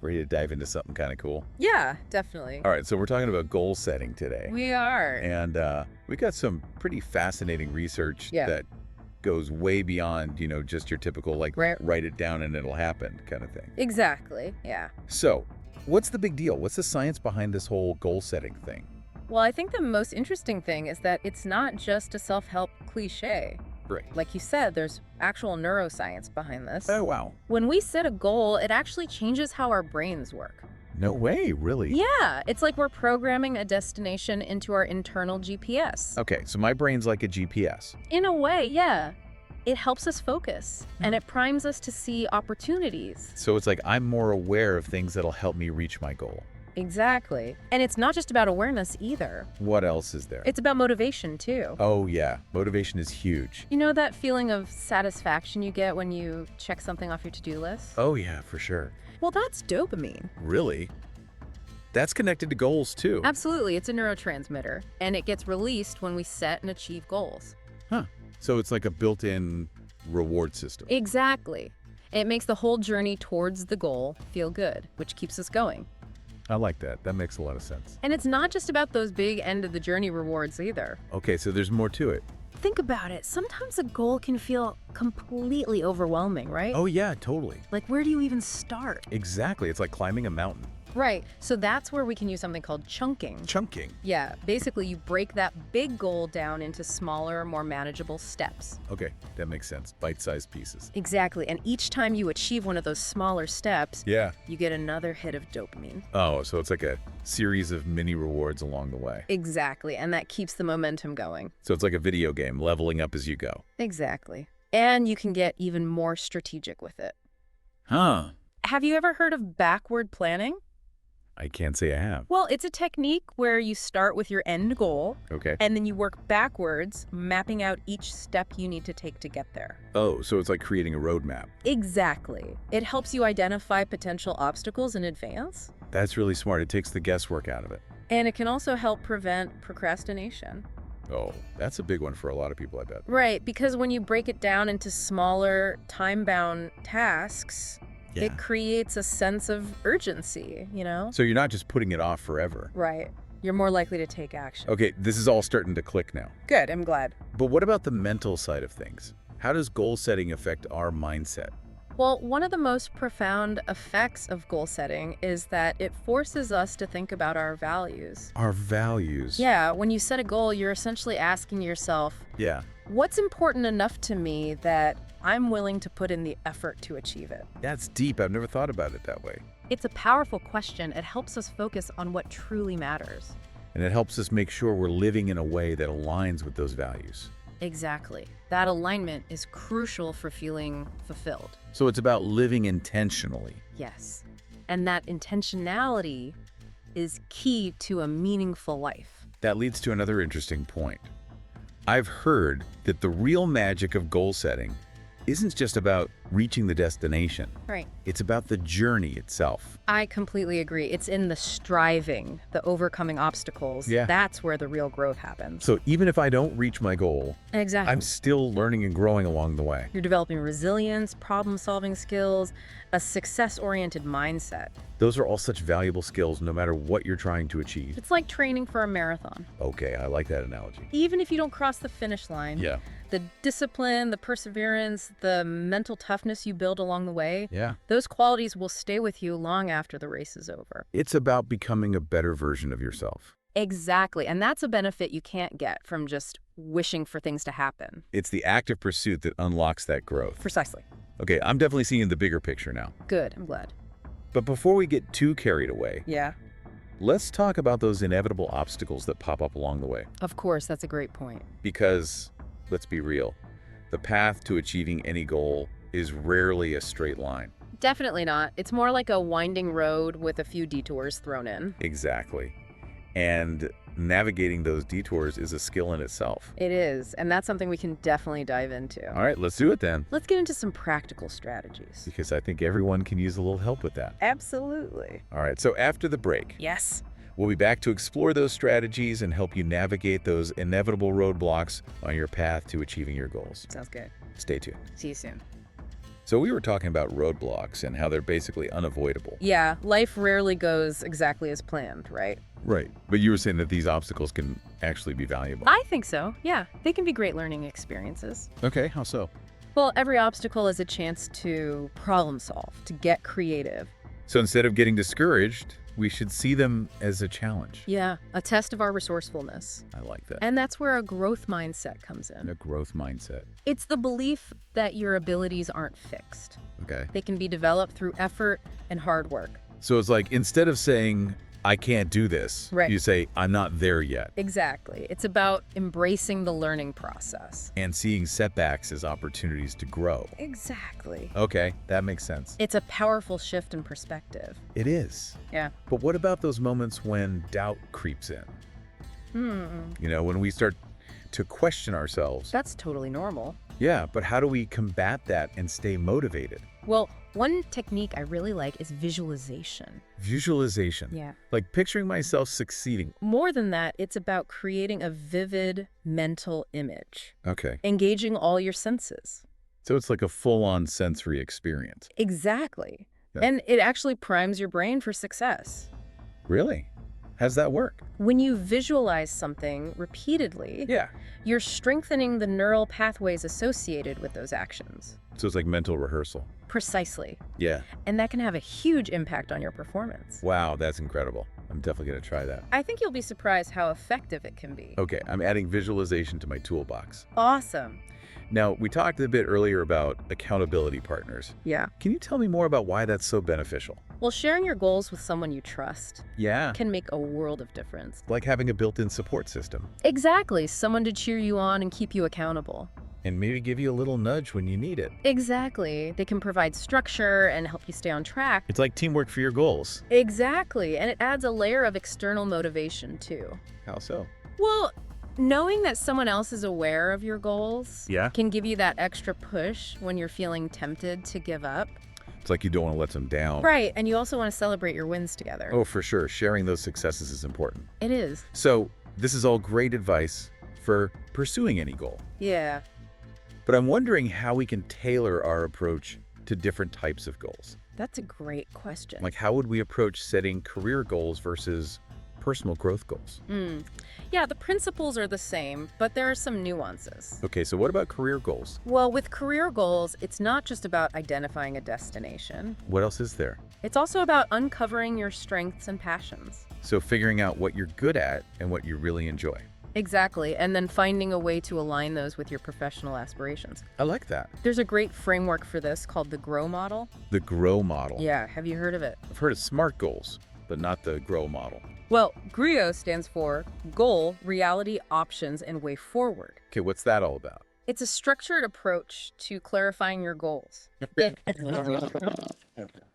Ready to dive into something kind of cool? Yeah, definitely. All right, so we're talking about goal setting today. We are. And we got some pretty fascinating research that goes way beyond, just your typical, write it down and it'll happen kind of thing. Exactly, yeah. So what's the big deal? What's the science behind this whole goal setting thing? Well, I think the most interesting thing is that it's not just a self-help cliche. Right. Like you said, there's actual neuroscience behind this. Oh, wow. When we set a goal, it actually changes how our brains work. No way, really? Yeah, it's like we're programming a destination into our internal GPS. Okay, so my brain's like a GPS. In a way, yeah. It helps us focus, and it primes us to see opportunities. So it's like I'm more aware of things that'll help me reach my goal. Exactly. And it's not just about awareness either. What else is there? It's about motivation, too. Oh, yeah. Motivation is huge. You know that feeling of satisfaction you get when you check something off your to-do list? Oh, yeah, for sure. Well, that's dopamine. Really? That's connected to goals, too. Absolutely. It's a neurotransmitter, and it gets released when we set and achieve goals. Huh. So it's like a built-in reward system. Exactly. It makes the whole journey towards the goal feel good, which keeps us going. I like that. That makes a lot of sense. And it's not just about those big end-of-the-journey rewards either. Okay, so there's more to it. Think about it. Sometimes a goal can feel completely overwhelming, right? Oh, yeah, totally. Like, where do you even start? Exactly. It's like climbing a mountain. Right. So that's where we can use something called chunking. Chunking? Yeah. Basically, you break that big goal down into smaller, more manageable steps. Okay, that makes sense. Bite-sized pieces. Exactly. And each time you achieve one of those smaller steps, you get another hit of dopamine. Oh, so it's like a series of mini rewards along the way. Exactly. And that keeps the momentum going. So it's like a video game, leveling up as you go. Exactly. And you can get even more strategic with it. Huh. Have you ever heard of backward planning? I can't say I have. Well, it's a technique where you start with your end goal. Okay. And then you work backwards, mapping out each step you need to take to get there. Oh, so it's like creating a roadmap. Exactly. It helps you identify potential obstacles in advance. That's really smart. It takes the guesswork out of it. And it can also help prevent procrastination. Oh, that's a big one for a lot of people, I bet. Right, because when you break it down into smaller, time-bound tasks, it creates a sense of urgency, So you're not just putting it off forever. Right. You're more likely to take action. Okay, this is all starting to click now. Good, I'm glad. But what about the mental side of things? How does goal setting affect our mindset? Well, one of the most profound effects of goal setting is that it forces us to think about our values. Our values? Yeah, when you set a goal, you're essentially asking yourself, what's important enough to me that I'm willing to put in the effort to achieve it? That's deep. I've never thought about it that way. It's a powerful question. It helps us focus on what truly matters. And it helps us make sure we're living in a way that aligns with those values. Exactly. That alignment is crucial for feeling fulfilled. So it's about living intentionally. Yes. And that intentionality is key to a meaningful life. That leads to another interesting point. I've heard that the real magic of goal setting isn't just about reaching the destination. Right. It's about the journey itself. I completely agree. It's in the striving, the overcoming obstacles. That's where the real growth happens. So even if I don't reach my goal, I'm still learning and growing along the way. You're developing resilience, problem-solving skills, a success-oriented mindset. Those are all such valuable skills no matter what you're trying to achieve. It's like training for a marathon. Okay, I like that analogy. Even if you don't cross the finish line, the discipline, the perseverance, the mental toughness you build along the way, those qualities will stay with you long after the race is over. It's about becoming a better version of yourself. Exactly. And that's a benefit you can't get from just wishing for things to happen. It's the active pursuit that unlocks that growth. Precisely. Okay, I'm definitely seeing the bigger picture now. Good. I'm glad. But before we get too carried away, let's talk about those inevitable obstacles that pop up along the way. Of course, that's a great point. Because, let's be real, the path to achieving any goal is rarely a straight line. Definitely not. It's more like a winding road with a few detours thrown in. Exactly. And navigating those detours is a skill in itself. It is, and that's something we can definitely dive into. All right, let's do it then. Let's get into some practical strategies. Because I think everyone can use a little help with that. Absolutely. All right, so after the break, we'll be back to explore those strategies and help you navigate those inevitable roadblocks on your path to achieving your goals. Sounds good. Stay tuned. See you soon. So we were talking about roadblocks and how they're basically unavoidable. Yeah, life rarely goes exactly as planned, right? Right. But you were saying that these obstacles can actually be valuable. I think so, yeah. They can be great learning experiences. Okay, how so? Well, every obstacle is a chance to problem solve, to get creative. So instead of getting discouraged, we should see them as a challenge. Yeah, a test of our resourcefulness. I like that. And that's where a growth mindset comes in. A growth mindset. It's the belief that your abilities aren't fixed. Okay. They can be developed through effort and hard work. So it's like, instead of saying, I can't do this, right, you say, I'm not there yet. Exactly. It's about embracing the learning process. And seeing setbacks as opportunities to grow. Exactly. Okay, that makes sense. It's a powerful shift in perspective. It is. Yeah. But what about those moments when doubt creeps in? You know, when we start to question ourselves. That's totally normal. Yeah, but how do we combat that and stay motivated? Well, one technique I really like is visualization. Visualization? Yeah. Like picturing myself succeeding. More than that, it's about creating a vivid mental image. Okay. Engaging all your senses. So it's like a full-on sensory experience. Exactly. Yeah. And it actually primes your brain for success. Really? How's that work? When you visualize something repeatedly, yeah, you're strengthening the neural pathways associated with those actions. So it's like mental rehearsal. Precisely. Yeah. And that can have a huge impact on your performance. Wow, that's incredible. I'm definitely going to try that. I think you'll be surprised how effective it can be. Okay, I'm adding visualization to my toolbox. Awesome. Now, we talked a bit earlier about accountability partners. Yeah. Can you tell me more about why that's so beneficial? Well, sharing your goals with someone you trust can make a world of difference. Like having a built-in support system. Exactly. Someone to cheer you on and keep you accountable. And maybe give you a little nudge when you need it. Exactly. They can provide structure and help you stay on track. It's like teamwork for your goals. Exactly. And it adds a layer of external motivation, too. How so? Well, knowing that someone else is aware of your goals can give you that extra push when you're feeling tempted to give up. It's like you don't want to let them down. Right, and you also want to celebrate your wins together. Oh, for sure. Sharing those successes is important. It is. So this is all great advice for pursuing any goal. Yeah. But I'm wondering how we can tailor our approach to different types of goals. That's a great question. Like, how would we approach setting career goals versus personal growth goals? Yeah, the principles are the same, but there are some nuances. Okay, so what about career goals? Well, with career goals, it's not just about identifying a destination. What else is there? It's also about uncovering your strengths and passions. So figuring out what you're good at and what you really enjoy. Exactly, and then finding a way to align those with your professional aspirations. I like that. There's a great framework for this called the GROW model. The GROW model? Yeah, have you heard of it? I've heard of SMART goals, but not the GROW model. Well, GRIO stands for Goal, Reality, Options, and Way Forward. Okay, what's that all about? It's a structured approach to clarifying your goals.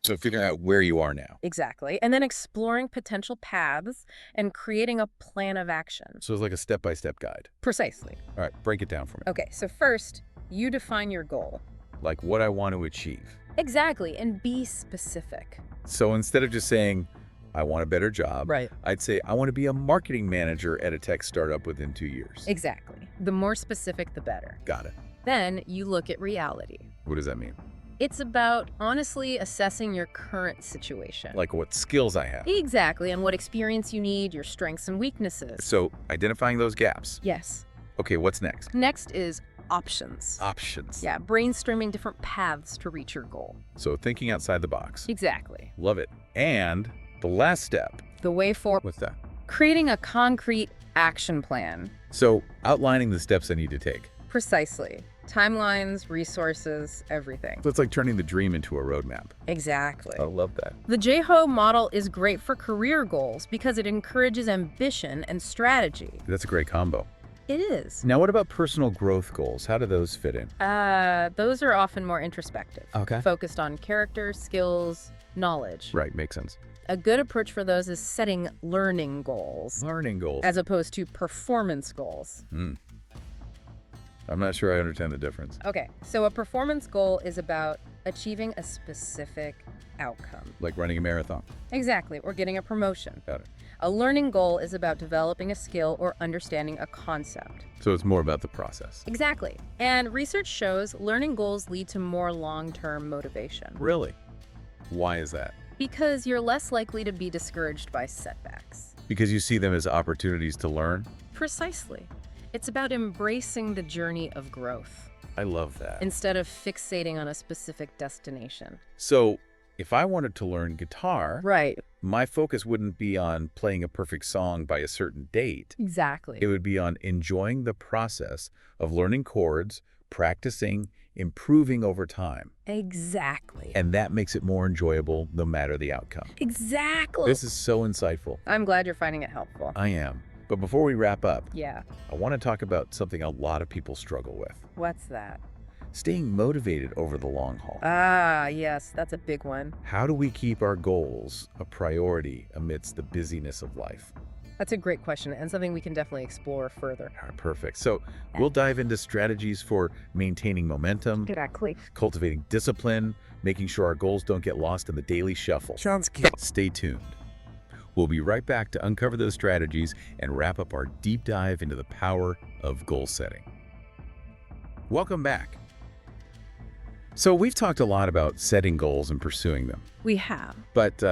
So figuring out where you are now. Exactly. And then exploring potential paths and creating a plan of action. So it's like a step-by-step guide. Precisely. All right, break it down for me. Okay, so first, you define your goal. Like what I want to achieve. Exactly, and be specific. So instead of just saying, I want a better job, right, I'd say, I want to be a marketing manager at a tech startup within 2 years. Exactly. The more specific, the better. Got it. Then you look at reality. What does that mean? It's about honestly assessing your current situation. Like what skills I have. Exactly, and what experience you need, your strengths and weaknesses. So identifying those gaps. Yes. Okay, what's next? Next is options. Options. Yeah, brainstorming different paths to reach your goal. So thinking outside the box. Exactly. Love it. And the last step. The way forward. What's that? Creating a concrete action plan. So outlining the steps I need to take. Precisely. Timelines, resources, everything. So it's like turning the dream into a roadmap. Exactly. I love that. The JHO model is great for career goals because it encourages ambition and strategy. That's a great combo. It is. Now, what about personal growth goals? How do those fit in? Those are often more introspective. Okay. Focused on character, skills, knowledge. Right, makes sense. A good approach for those is setting learning goals. Learning goals. As opposed to performance goals. I'm not sure I understand the difference. Okay, so a performance goal is about achieving a specific outcome. Like running a marathon. Exactly, or getting a promotion. Got it. A learning goal is about developing a skill or understanding a concept. So it's more about the process. Exactly. And research shows learning goals lead to more long-term motivation. Really? Why is that? Because you're less likely to be discouraged by setbacks. Because you see them as opportunities to learn? Precisely. It's about embracing the journey of growth. I love that. Instead of fixating on a specific destination. So if I wanted to learn guitar, right, my focus wouldn't be on playing a perfect song by a certain date. Exactly. It would be on enjoying the process of learning chords, practicing, improving over time. Exactly. And that makes it more enjoyable no matter the outcome. Exactly. This is so insightful. I'm glad you're finding it helpful. I am. But before we wrap up, Yeah. I want to talk about something a lot of people struggle with. What's that? Staying motivated over the long haul. Ah, yes, that's a big one. How do we keep our goals a priority amidst the busyness of life? That's a great question and something we can definitely explore further. All right, perfect. So we'll dive into strategies for maintaining momentum, Exactly. cultivating discipline, making sure our goals don't get lost in the daily shuffle. Sounds good. Stay tuned. We'll be right back to uncover those strategies and wrap up our deep dive into the power of goal setting. Welcome back. So we've talked a lot about setting goals and pursuing them. We have. But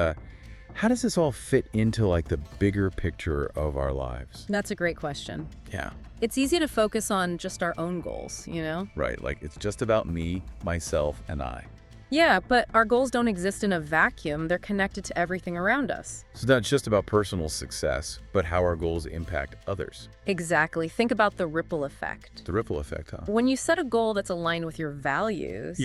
how does this all fit into like the bigger picture of our lives? That's a great question. Yeah. It's easy to focus on just our own goals, you know? Right, like it's just about me, myself, and I. Yeah, but our goals don't exist in a vacuum. They're connected to everything around us. So it's not just about personal success, but how our goals impact others. Exactly. Think about the ripple effect. The ripple effect, huh? When you set a goal that's aligned with your values,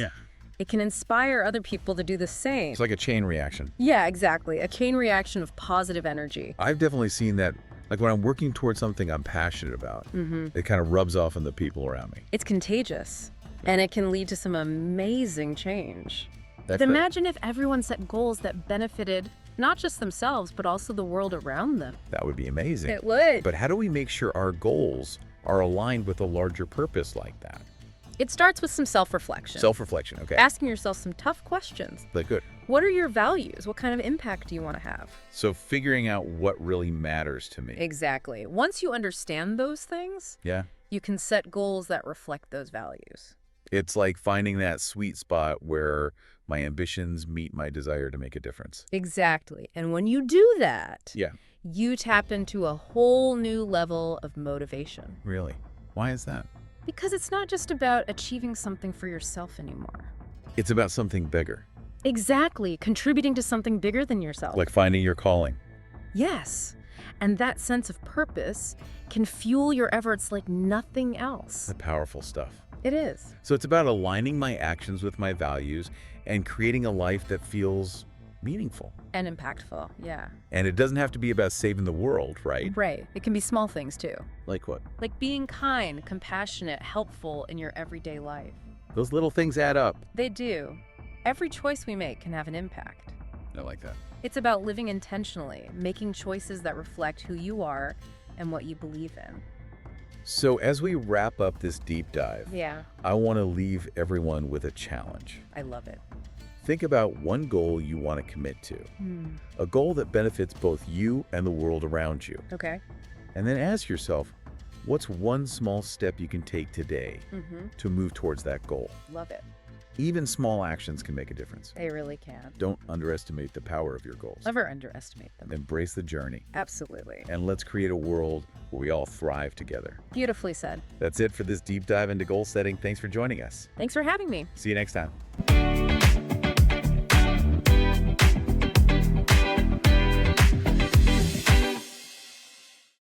it can inspire other people to do the same. It's like a chain reaction. Yeah, exactly. A chain reaction of positive energy. I've definitely seen that, like when I'm working towards something I'm passionate about, it kind of rubs off on the people around me. It's contagious, and it can lead to some amazing change. But imagine if everyone set goals that benefited not just themselves, but also the world around them. That would be amazing. It would. But how do we make sure our goals are aligned with a larger purpose like that? It starts with some self-reflection. Self-reflection, okay. Asking yourself some tough questions. Like good. What are your values? What kind of impact do you want to have? So figuring out what really matters to me. Exactly. Once you understand those things, you can set goals that reflect those values. It's like finding that sweet spot where my ambitions meet my desire to make a difference. Exactly. And when you do that, Yeah. you tap into a whole new level of motivation. Really? Why is that? Because it's not just about achieving something for yourself anymore. It's about something bigger. Exactly. Contributing to something bigger than yourself. Like finding your calling. Yes. And that sense of purpose can fuel your efforts like nothing else. The powerful stuff. It is. So it's about aligning my actions with my values and creating a life that feels meaningful. And impactful, yeah. And it doesn't have to be about saving the world, right? Right. It can be small things too. Like what? Like being kind, compassionate, helpful in your everyday life. Those little things add up. They do. Every choice we make can have an impact. I like that. It's about living intentionally, making choices that reflect who you are and what you believe in. So as we wrap up this deep dive, I want to leave everyone with a challenge. I love it. Think about one goal you want to commit to. A goal that benefits both you and the world around you. Okay. And then ask yourself, what's one small step you can take today to move towards that goal? Love it. Even small actions can make a difference. They really can. Don't underestimate the power of your goals. Never underestimate them. Embrace the journey. Absolutely. And let's create a world where we all thrive together. Beautifully said. That's it for this deep dive into goal setting. Thanks for joining us. Thanks for having me. See you next time.